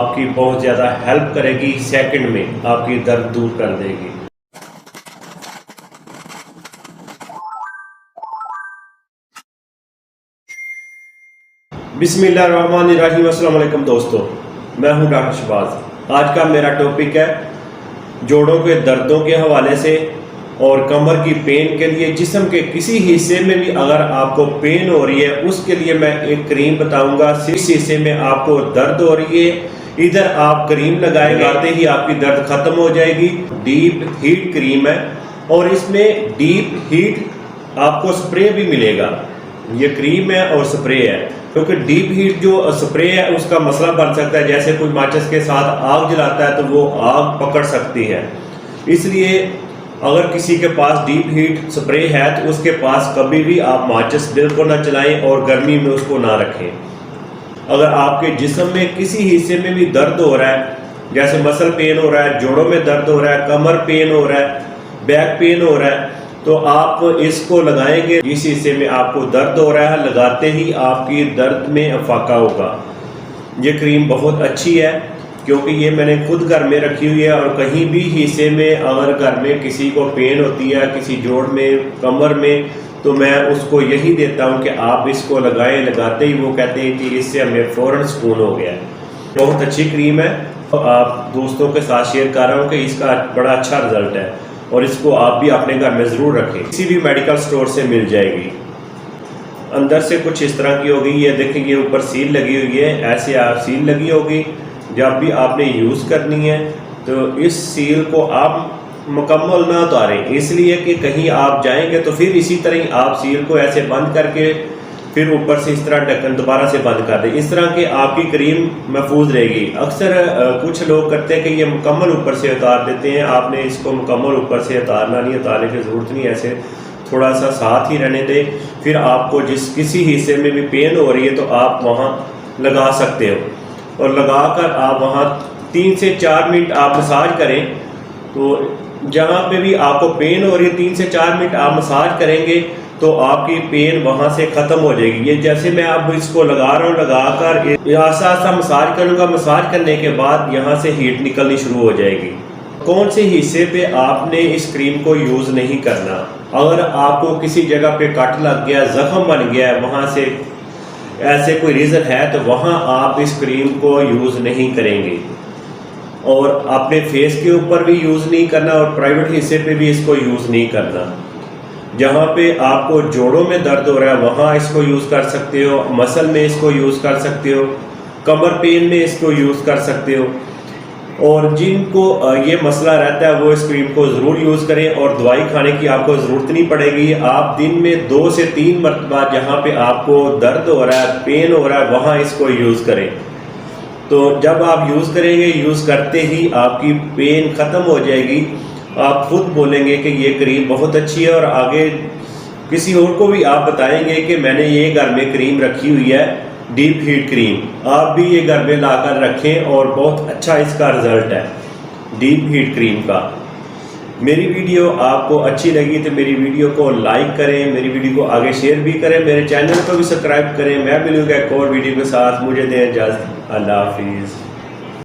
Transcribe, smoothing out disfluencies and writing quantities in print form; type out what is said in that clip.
आपकी बहुत ज़्यादा हेल्प करेगी, सेकंड में आपकी दर्द दूर कर देगी। बिस्मिल्लाहिर्रहमानिर्रहीम। अस्सलाम वालेकुम दोस्तों, मैं हूं डॉक्टर शहबाज। आज का मेरा टॉपिक है जोड़ों के दर्दों के हवाले से और कमर की पेन के लिए। जिस्म के किसी हिस्से में भी अगर आपको पेन हो रही है उसके लिए मैं एक क्रीम बताऊंगा। जिस हिस्से में आपको दर्द हो रही है इधर आप क्रीम लगाते ही आपकी दर्द खत्म हो जाएगी। डीप हीट क्रीम है और इसमें डीप हीट आपको स्प्रे भी मिलेगा। ये क्रीम है और स्प्रे है, क्योंकि डीप हीट जो स्प्रे है उसका मसला बन सकता है। जैसे कोई माचिस के साथ आग जलाता है तो वो आग पकड़ सकती है। इसलिए अगर किसी के पास डीप हीट स्प्रे है तो उसके पास कभी भी आप माचिस बिल्कुल ना चलाएं और गर्मी में उसको ना रखें। अगर आपके जिस्म में किसी हिस्से में भी दर्द हो रहा है, जैसे मसल पेन हो रहा है, जोड़ों में दर्द हो रहा है, कमर पेन हो रहा है, बैक पेन हो रहा है, तो आप इसको लगाएंगे। जिस हिस्से में आपको दर्द हो रहा है लगाते ही आपकी दर्द में अफाका होगा। ये क्रीम बहुत अच्छी है क्योंकि ये मैंने खुद घर में रखी हुई है। और कहीं भी हिस्से में अगर घर में किसी को पेन होती है, किसी जोड़ में, कमर में, तो मैं उसको यही देता हूँ कि आप इसको लगाएं। लगाते ही वो कहते हैं कि इससे हमें फ़ौरन सुकून हो गया। बहुत अच्छी क्रीम है, तो आप दोस्तों के साथ शेयर कर रहा हूँ कि इसका बड़ा अच्छा रिजल्ट है और इसको आप भी अपने घर में ज़रूर रखें। किसी भी मेडिकल स्टोर से मिल जाएगी। अंदर से कुछ इस तरह की होगी। ये देखें, ये ऊपर सील लगी हुई है, ऐसे आप सील लगी होगी। जब भी आपने यूज़ करनी है तो इस सील को आप मुकम्मल ना उतारें, इसलिए कि कहीं आप जाएंगे तो फिर इसी तरह आप सील को ऐसे बंद करके फिर ऊपर से इस तरह ढक्कन दोबारा से बंद कर दें। इस तरह की आपकी क्रीम महफूज रहेगी। अक्सर कुछ लोग करते हैं कि ये मुकम्मल ऊपर से उतार देते हैं। आपने इसको मुकम्मल ऊपर से उतारना नहीं, उतारने की ज़रूरत नहीं। ऐसे थोड़ा सा साथ ही रहने दें। फिर आपको जिस किसी हिस्से में भी पेन हो रही है तो आप वहाँ लगा सकते हो और लगाकर आप वहाँ 3 से 4 मिनट आप मसाज करें। तो जहाँ पे भी आपको पेन हो रही है 3 से 4 मिनट आप मसाज करेंगे तो आपकी पेन वहाँ से ख़त्म हो जाएगी। ये जैसे मैं अब इसको लगा रहा हूँ, लगाकर आस्ता आस्ता मसाज करूँगा। मसाज करने के बाद यहाँ से हीट निकलनी शुरू हो जाएगी। कौन से हिस्से पे आपने इस क्रीम को यूज़ नहीं करना? अगर आपको किसी जगह पे कट लग गया, ज़ख्म बन गया है, वहाँ से ऐसे कोई रीज़न है तो वहाँ आप इस क्रीम को यूज़ नहीं करेंगे। और अपने फेस के ऊपर भी यूज़ नहीं करना और प्राइवेट हिस्से पे भी इसको यूज़ नहीं करना। जहाँ पे आपको जोड़ों में दर्द हो रहा है वहाँ इसको यूज़ कर सकते हो, मसल में इसको यूज़ कर सकते हो, कमर पेन में इसको यूज़ कर सकते हो। और जिनको ये मसला रहता है वो इस क्रीम को ज़रूर यूज़ करें और दवाई खाने की आपको ज़रूरत नहीं पड़ेगी। आप दिन में 2 से 3 मरतबा जहाँ पे आपको दर्द हो रहा है, पेन हो रहा है, वहाँ इसको यूज़ करें। तो जब आप यूज़ करेंगे, यूज़ करते ही आपकी पेन ख़त्म हो जाएगी। आप खुद बोलेंगे कि ये क्रीम बहुत अच्छी है और आगे किसी और को भी आप बताएंगे कि मैंने ये घर में क्रीम रखी हुई है, डीप हीट क्रीम। आप भी ये घर में लाकर रखें और बहुत अच्छा इसका रिज़ल्ट है डीप हीट क्रीम का। मेरी वीडियो आपको अच्छी लगी तो मेरी वीडियो को लाइक करें, मेरी वीडियो को आगे शेयर भी करें, मेरे चैनल को भी सब्सक्राइब करें। मैं मिलूंगा एक और वीडियो के साथ। मुझे दें इजाज़त। अल्लाह हाफिज़।